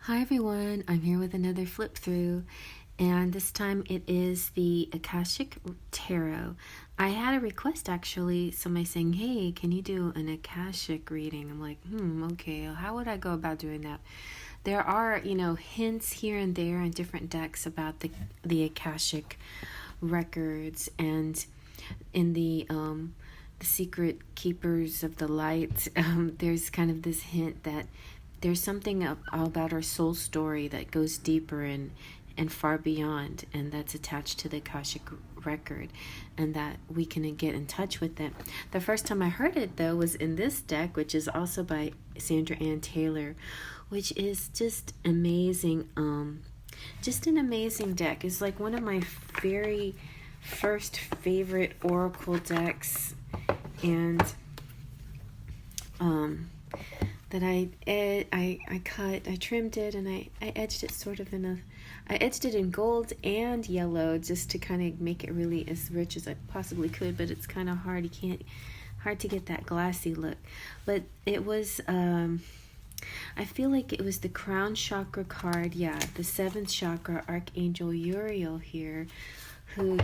Hi everyone, I'm here with another flip through, and this time it is the Akashic Tarot. I had a request actually, somebody saying, hey, can you do an Akashic reading? I'm like, okay, how would I go about doing that? There are, hints here and there in different decks about the Akashic records, and in the Secret Keepers of the Light, there's kind of this hint that there's something about our soul story that goes deeper and far beyond, and that's attached to the Akashic record, and that we can get in touch with it. The first time I heard it, though, was in this deck, which is also by Sandra Anne Taylor, which is just amazing. Just an amazing deck. It's like one of my very first favorite oracle decks, and that I cut, I trimmed it, and I edged it I edged it in gold and yellow just to kind of make it really as rich as I possibly could, but it's kind of hard. Hard to get that glassy look. But it was, I feel like it was the crown chakra card, the 7th chakra, Archangel Uriel here, who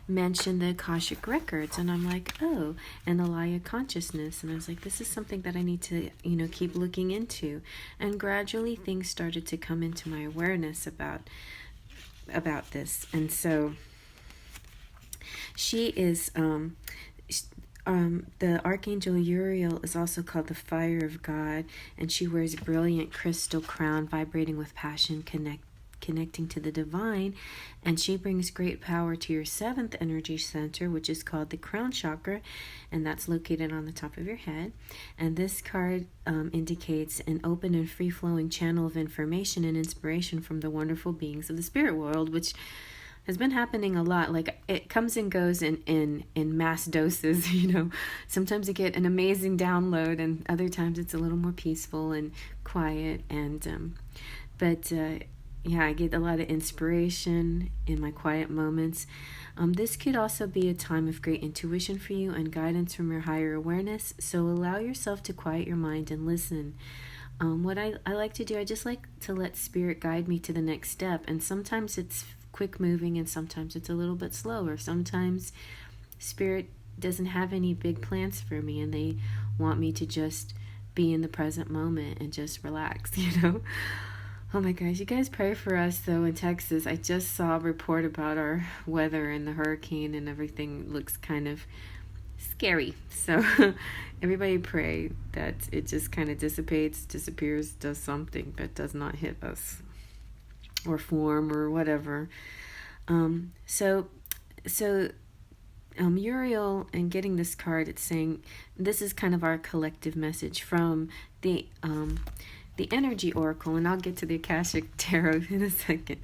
mentioned the Akashic records, and I'm like, oh, and Alaya consciousness, and I was like, this is something that I need to, keep looking into, and gradually things started to come into my awareness about this, and so she is, the Archangel Uriel is also called the Fire of God, and she wears a brilliant crystal crown vibrating with passion, connecting to the divine, and she brings great power to your 7th energy center, which is called the crown chakra, and that's located on the top of your head. And this card indicates an open and free-flowing channel of information and inspiration from the wonderful beings of the spirit world, which has been happening a lot. Like, it comes and goes in mass doses. Sometimes you get an amazing download, and other times it's a little more peaceful and quiet, and I get a lot of inspiration in my quiet moments. This could also be a time of great intuition for you and guidance from your higher awareness, so allow yourself to quiet your mind and listen. What I like to do, I just like to let spirit guide me to the next step, and sometimes it's quick moving and sometimes it's a little bit slower. Sometimes spirit doesn't have any big plans for me, and they want me to just be in the present moment and just relax, Oh my gosh, you guys pray for us, though, in Texas. I just saw a report about our weather and the hurricane, and everything looks kind of scary. So everybody pray that it just kind of disappears, does something, but does not hit us or form or whatever. Uriel, and getting this card, it's saying this is kind of our collective message from the energy oracle, and I'll get to the Akashic Tarot in a second,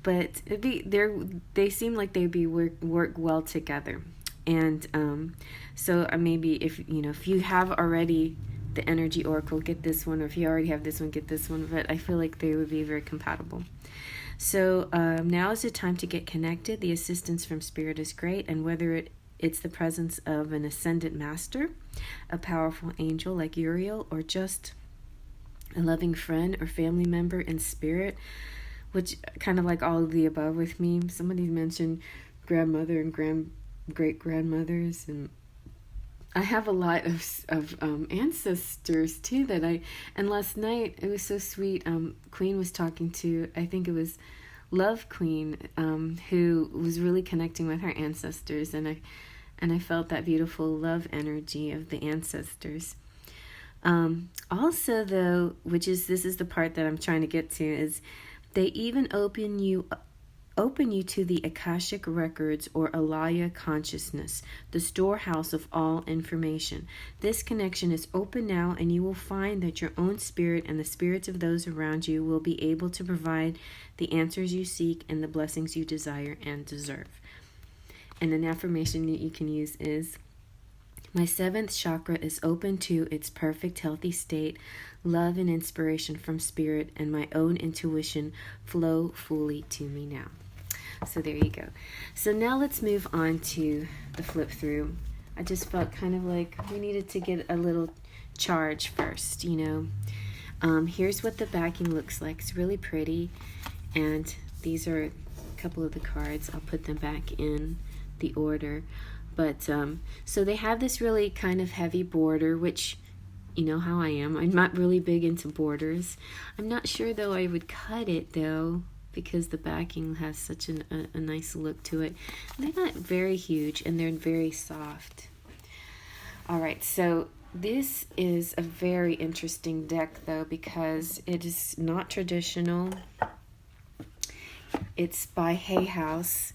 but they seem like they'd work well together. And so maybe if you have already the energy oracle, get this one, or if you already have this one, get this one. But I feel like they would be very compatible. So now is the time to get connected. The assistance from spirit is great, and whether it's the presence of an ascended master, a powerful angel like Uriel, or just a loving friend or family member in spirit, which kind of like all of the above with me. Somebody mentioned grandmother and great grandmothers, and I have a lot of ancestors too and last night it was so sweet. Queen was talking to, I think it was Love Queen, who was really connecting with her ancestors, and I felt that beautiful love energy of the ancestors. Also, though, this is the part that I'm trying to get to, is they even open you to the Akashic records, or Alaya consciousness, the storehouse of all information. This connection is open now, and you will find that your own spirit and the spirits of those around you will be able to provide the answers you seek and the blessings you desire and deserve. And an affirmation that you can use is, my 7th chakra is open to its perfect healthy state. Love and inspiration from spirit and my own intuition flow fully to me now. So there you go. So now let's move on to the flip through. I just felt kind of like we needed to get a little charge first, Here's what the backing looks like. It's really pretty, and these are a couple of the cards. I'll put them back in the order. But so they have this really kind of heavy border, which, you know how I am. I'm not really big into borders. I'm not sure though I would cut it though, because the backing has such a nice look to it. And they're not very huge, and they're very soft. All right, so this is a very interesting deck though, because it is not traditional. It's by Hay House.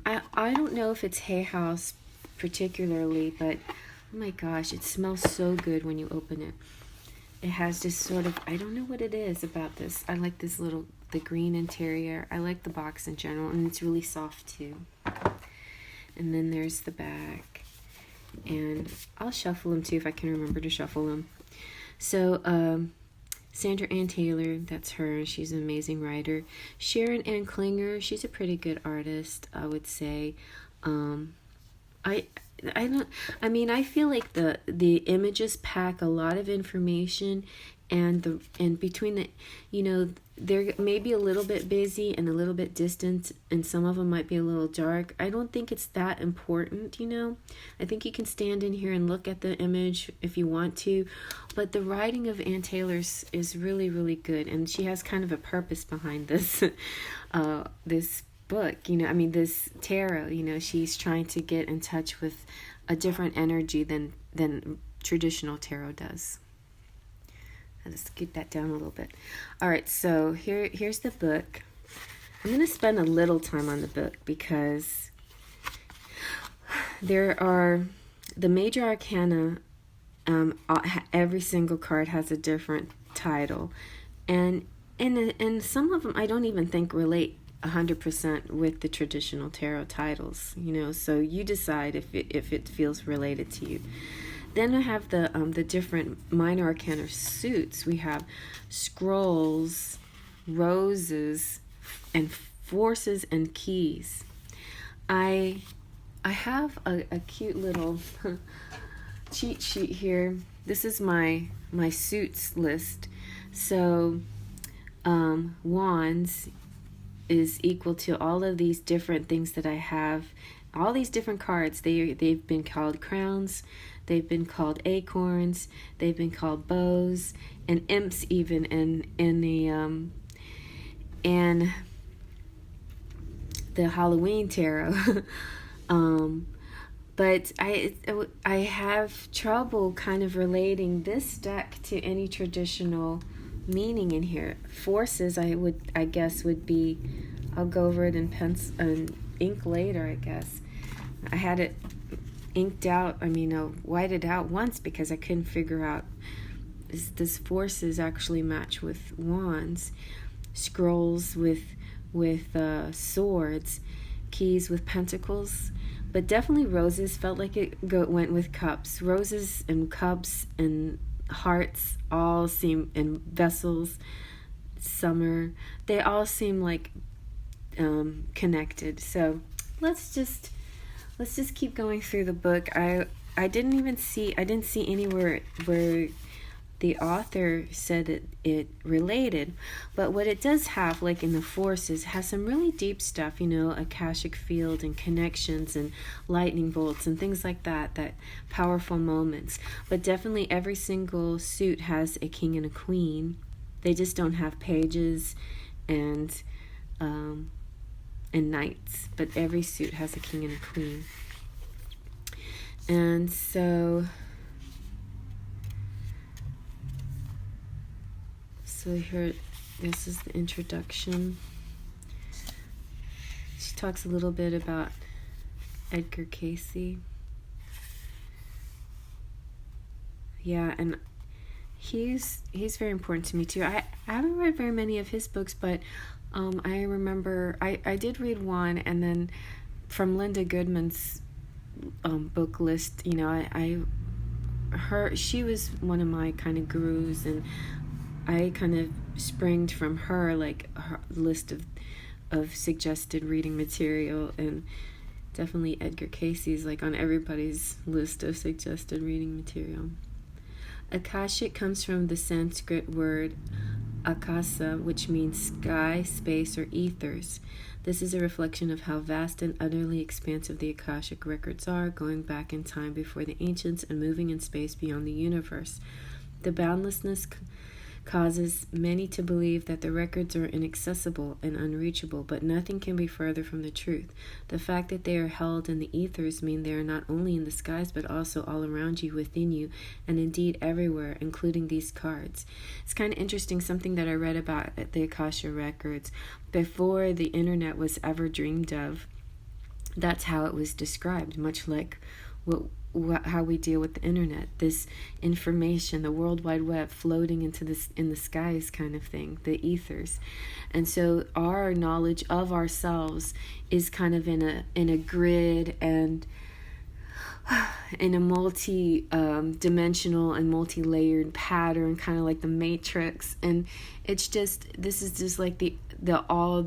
I don't know if it's Hay House particularly, but oh my gosh, it smells so good when you open it. It has this sort of, I don't know what it is about this. I like this little, the green interior. I like the box in general, and it's really soft too. And then there's the back. And I'll shuffle them too if I can remember to shuffle them. So, Sandra Anne Taylor, that's her. She's an amazing writer. Sharon Ann Klinger, she's a pretty good artist, I would say. I feel like the images pack a lot of information, and between the, you know, they're maybe a little bit busy and a little bit distant, and some of them might be a little dark. I don't think it's that important, you know. I think you can stand in here and look at the image if you want to, but the writing of Ann Taylor's is really, really good, and she has kind of a purpose behind this this book, you know, I mean this tarot, you know. She's trying to get in touch with a different energy than traditional tarot does. Let's get that down a little bit. All right, so here's the book. I'm going to spend a little time on the book because there are the major arcana. Every single card has a different title, and some of them I don't even think relate 100% with the traditional tarot titles. You know, so you decide if it feels related to you. Then we have the different minor arcana suits. We have scrolls, roses, and forces and keys. I have a cute little cheat sheet here. This is my suits list. So wands is equal to all of these different things that I have. All these different cards, they've been called crowns. They've been called acorns. They've been called bows and imps, even in the Halloween tarot. But I have trouble kind of relating this deck to any traditional meaning in here. Forces, I guess would be. I'll go over it in pencil and ink later, I guess. I had it inked out, whited out once because I couldn't figure out this forces actually match with wands, scrolls with swords, keys with pentacles, but definitely roses felt like it went with cups. Roses and cups and hearts all seem, and vessels, summer, they all seem like connected. So let's just keep going through the book. I didn't see anywhere where the author said it related, but what it does have, like in the forces, has some really deep stuff, you know, Akashic field and connections and lightning bolts and things like that powerful moments. But definitely every single suit has a king and a queen. They just don't have pages and knights, but every suit has a king and a queen. And so here, this is the introduction. She talks a little bit about Edgar Cayce. Yeah, and he's very important to me too. I haven't read very many of his books, but I remember I did read one, and then from Linda Goodman's book list, you know, she was one of my kind of gurus, and I kind of springed from her, like her list of suggested reading material, and definitely Edgar Cayce is like on everybody's list of suggested reading material. Akashic comes from the Sanskrit word akasa, which means sky, space, or ethers. This is a reflection of how vast and utterly expansive the Akashic records are, going back in time before the ancients and moving in space beyond the universe. The boundlessness causes many to believe that the records are inaccessible and unreachable, but nothing can be further from the truth. The fact that they are held in the ethers mean they are not only in the skies, but also all around you, within you, and indeed everywhere, including these cards. It's kind of interesting, something that I read about the Akasha records. Before the internet was ever dreamed of, that's how it was described, much like how we deal with the internet, this information, the World Wide Web floating into this in the skies kind of thing, the ethers. And so our knowledge of ourselves is kind of in a grid and in a multi-dimensional and multi-layered pattern, kind of like the Matrix. And it's just, this is just like the all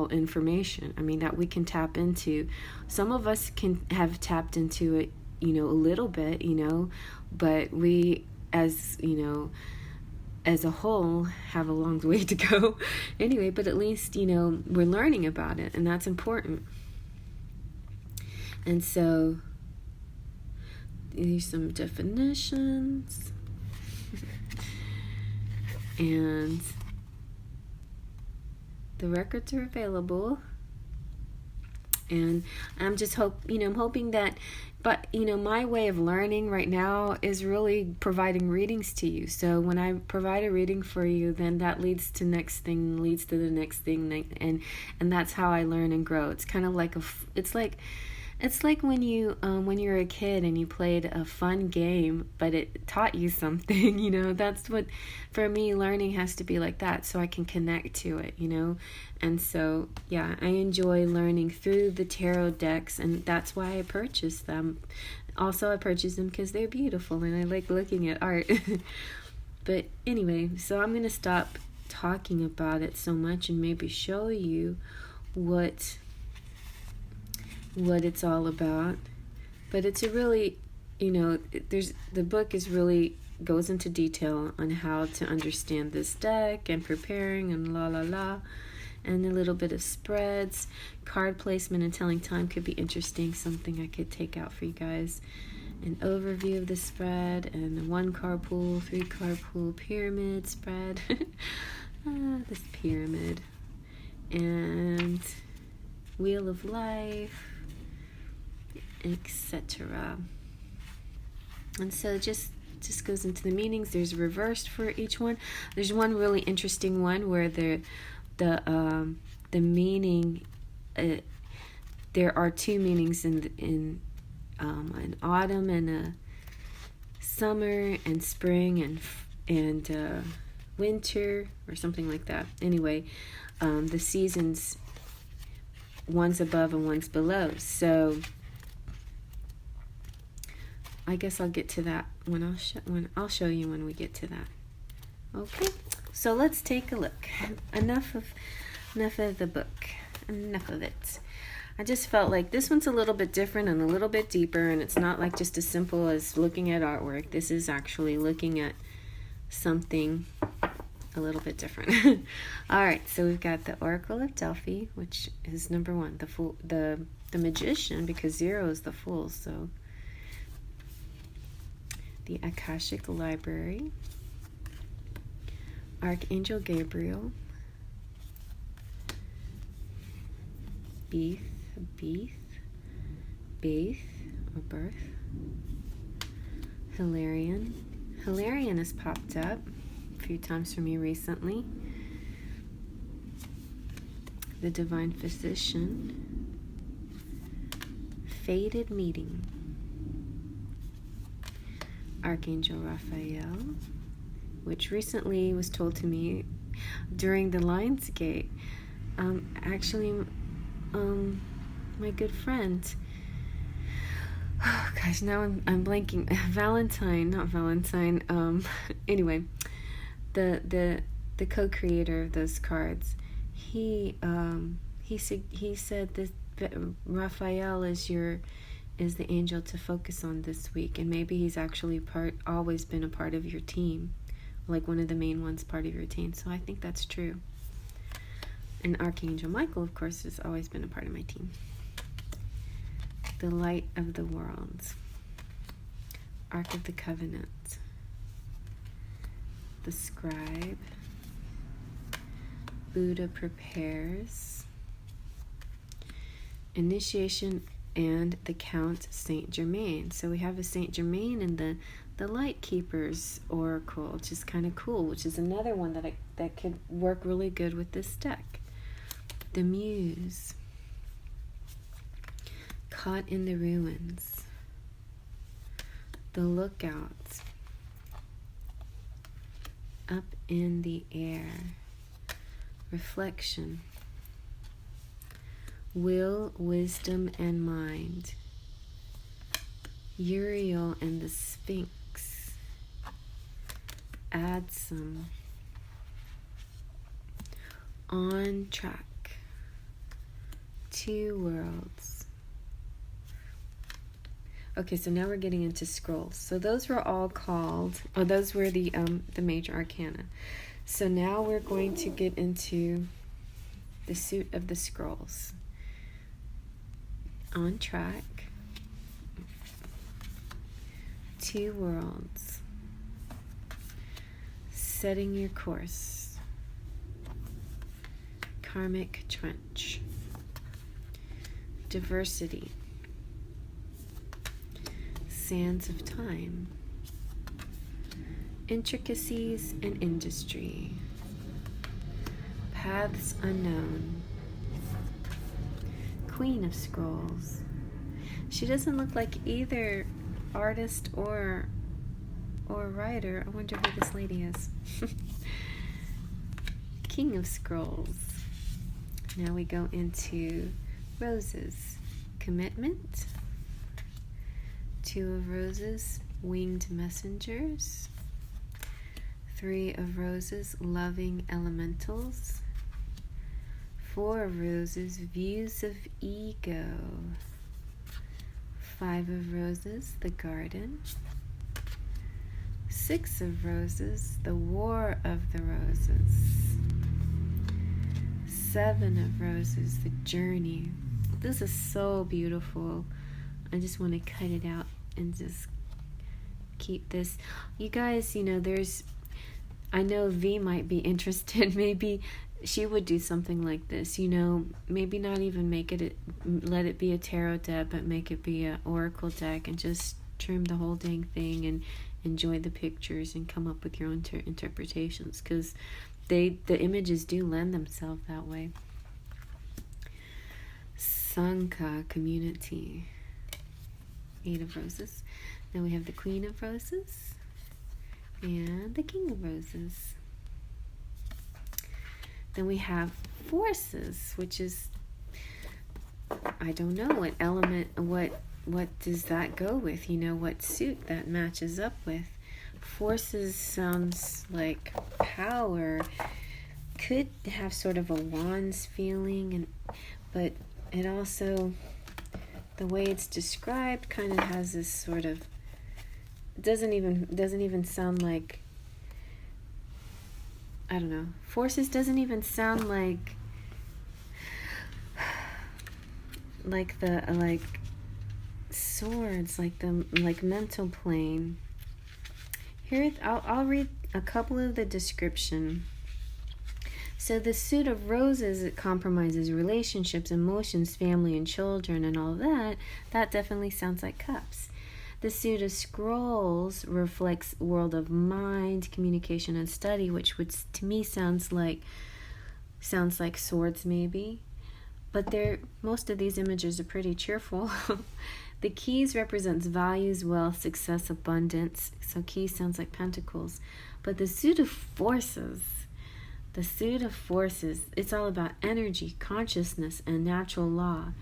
information, I mean, that we can tap into. Some of us can have tapped into it, a little bit, but we, as a whole, have a long way to go anyway. But at least, we're learning about it, and that's important. And so here's some definitions. And the records are available. And I'm just I'm hoping that, but my way of learning right now is really providing readings to you. So when I provide a reading for you, then that leads to the next thing, and that's how I learn and grow. It's kind of like it's like when you're a kid and you played a fun game, but it taught you something, that's what, for me, learning has to be like that, so I can connect to it, And so, yeah, I enjoy learning through the tarot decks, and that's why I purchased them. Also, I purchased them because they're beautiful, and I like looking at art. But anyway, so I'm going to stop talking about it so much and maybe show you what it's all about. But it's a really, the book is really goes into detail on how to understand this deck and preparing and and a little bit of spreads, card placement, and telling time could be interesting, something I could take out for you guys. An overview of the spread, and a 1-card pool, 3-card pool, pyramid spread. This pyramid, and wheel of life, etc. And so just goes into the meanings. There's reversed for each one. There's one really interesting one where the meaning, there are two meanings in an autumn and a summer and spring and winter or something like that. Anyway, the seasons, one's above and one's below. So I guess I'll get to that when I'll show you when we get to that. Okay, so let's take a look. Enough of the book. Enough of it. I just felt like this one's a little bit different and a little bit deeper, and it's not like just as simple as looking at artwork. This is actually looking at something a little bit different. All right, so we've got the Oracle of Delphi, which is number 1, the Fool, the Magician, because 0 is the Fool. So the Akashic Library, Archangel Gabriel, Beath or birth, Hilarion has popped up a few times for me recently. The Divine Physician, Fated Meeting, Archangel Raphael, which recently was told to me during the Lionsgate. My good friend, oh gosh, now I'm blanking. Not Valentine. Anyway, the co-creator of those cards, he said that Raphael is your is the angel to focus on this week. And maybe he's actually always been a part of your team, like one of the main ones, part of your team. So I think that's true. And Archangel Michael, of course, has always been a part of my team. The light of the world. Ark of the Covenant. The scribe. Buddha prepares. Initiation and the Count Saint Germain. So we have a Saint Germain in the Light Keepers Oracle, which is kind of cool, which is another one that could work really good with this deck. The Muse. Caught in the Ruins. The Lookout. Up in the Air. Reflection. Will, Wisdom, and Mind. Uriel and the Sphinx. Add some. On Track. Two Worlds. Okay, so now we're getting into scrolls. So those were all called, those were the major arcana. So now we're going to get into the suit of the scrolls. On Track. Two Worlds. Setting Your Course. Karmic Trench. Diversity. Sands of Time. Intricacies and Industry. Paths Unknown. Queen of Scrolls. She doesn't look like either artist or writer. I wonder who this lady is. King of Scrolls. Now we go into Roses. Commitment. Two of Roses. Winged Messengers. Three of Roses. Loving Elementals. Four of Roses. Views of Ego. Five of Roses. The Garden. Six of Roses. The War of the Roses. Seven of Roses. The Journey. This is so beautiful. I just want to cut it out and just keep this. You guys, I know V might be interested. Maybe she would do something like this, maybe not even let it be a tarot deck, but make it be an oracle deck and just trim the whole dang thing and enjoy the pictures and come up with your own interpretations, because the images do lend themselves that way. Sangha Community. Eight of Roses. Then we have the Queen of Roses and the King of Roses. Then we have Forces, which is, I don't know what element, what does that go with? What suit that matches up with. Forces sounds like power. Could have sort of a wands feeling, but it also, the way it's described, kind of has this sort of, doesn't even sound like, I don't know. Forces doesn't even sound like swords, like mental plane. Here, I'll read a couple of the description. So the suit of roses, it compromises relationships, emotions, family, and children, and all that. That definitely sounds like cups. The suit of scrolls reflects world of mind, communication, and study, which would, to me, sounds like swords maybe. But most of these images are pretty cheerful. The keys represents values, wealth, success, abundance. So keys sounds like pentacles. But the suit of forces, it's all about energy, consciousness, and natural law.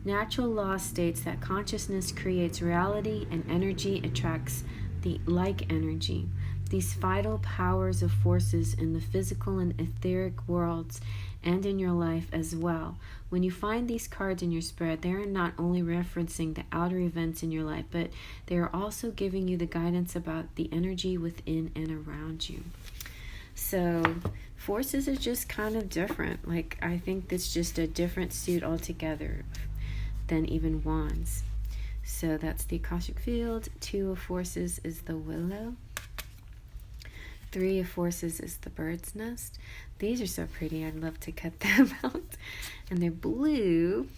Natural law states that consciousness creates reality and energy attracts the like energy. these vital powers of forces in the physical and etheric worlds and in your life as well. When you find these cards in your spread, they are not only referencing the outer events in your life, but they are also giving you the guidance about the energy within and around you. So forces are just kind of different. Like, I think that's just a different suit altogether than even wands. So that's the Akashic field. 2 of forces is the willow. 3 of forces is the bird's nest. These are so pretty. I'd love to cut them out. And they're blue.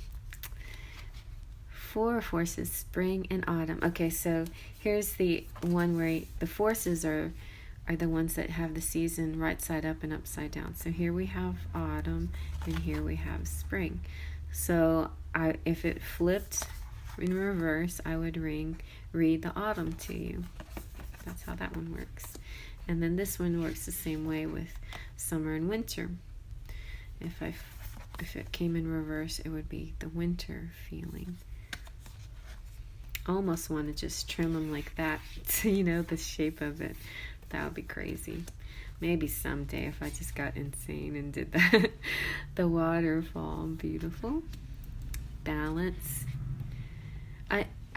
4 of forces, spring and autumn. Okay, so here's the one where the forces are the ones that have the season right side up and upside down. So here we have autumn and here we have spring. So if it flipped in reverse, I would read the autumn to you. That's how that one works. And then this one works the same way with summer and winter. If it came in reverse, it would be the winter feeling. I almost want to just trim them like that, so you know the shape of it. That would be crazy. Maybe someday if I just got insane and did that. The waterfall, beautiful. Balance.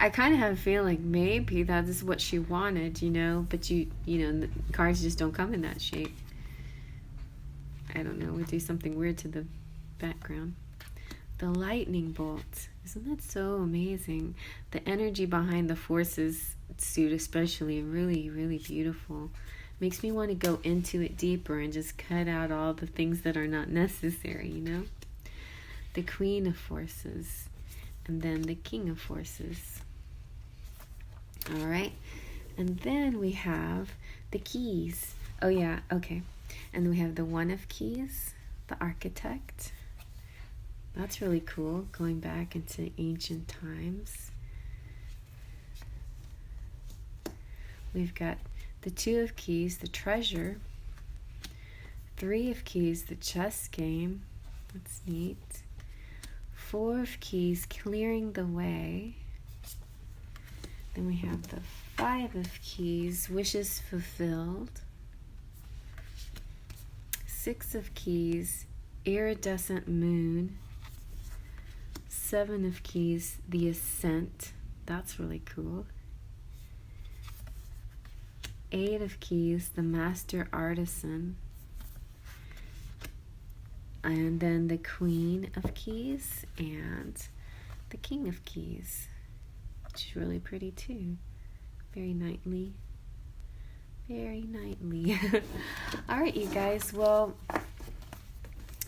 I kind of have a feeling maybe that is what she wanted, you know, but you know, the cards just don't come in that shape. I don't know, we do something weird to the background. The lightning bolt. Isn't that so amazing? The energy behind the forces suit especially, really, really beautiful. Makes me want to go into it deeper and just cut out all the things that are not necessary, you know? The Queen of Forces. And then the King of Forces. All right. And then we have the keys. Oh, yeah. Okay. And then we have the One of Keys, the Architect. That's really cool, going back into ancient times. We've got the 2 of Keys, the Treasure. 3 of Keys, the chess game. That's neat. 4 of Keys, clearing the way. Then we have the 5 of Keys, wishes fulfilled. 6 of Keys, iridescent moon. 7 of Keys, the Ascent. That's really cool. 8 of Keys, the Master Artisan. And then the Queen of Keys and the King of Keys, which is really pretty too. Very knightly. Very knightly. Alright, you guys. Well,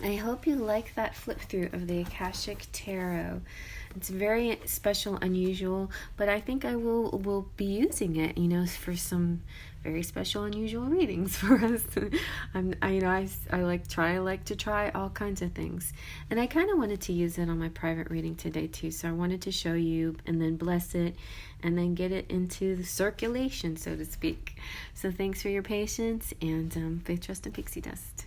I hope you like that flip through of the Akashic Tarot. It's very special, unusual, but I think I will be using it, you know, for some very special, unusual readings for us. I like to try all kinds of things, and I kind of wanted to use it on my private reading today too. So I wanted to show you, and then bless it, and then get it into the circulation, so to speak. So thanks for your patience, and faith, trust, and pixie dust.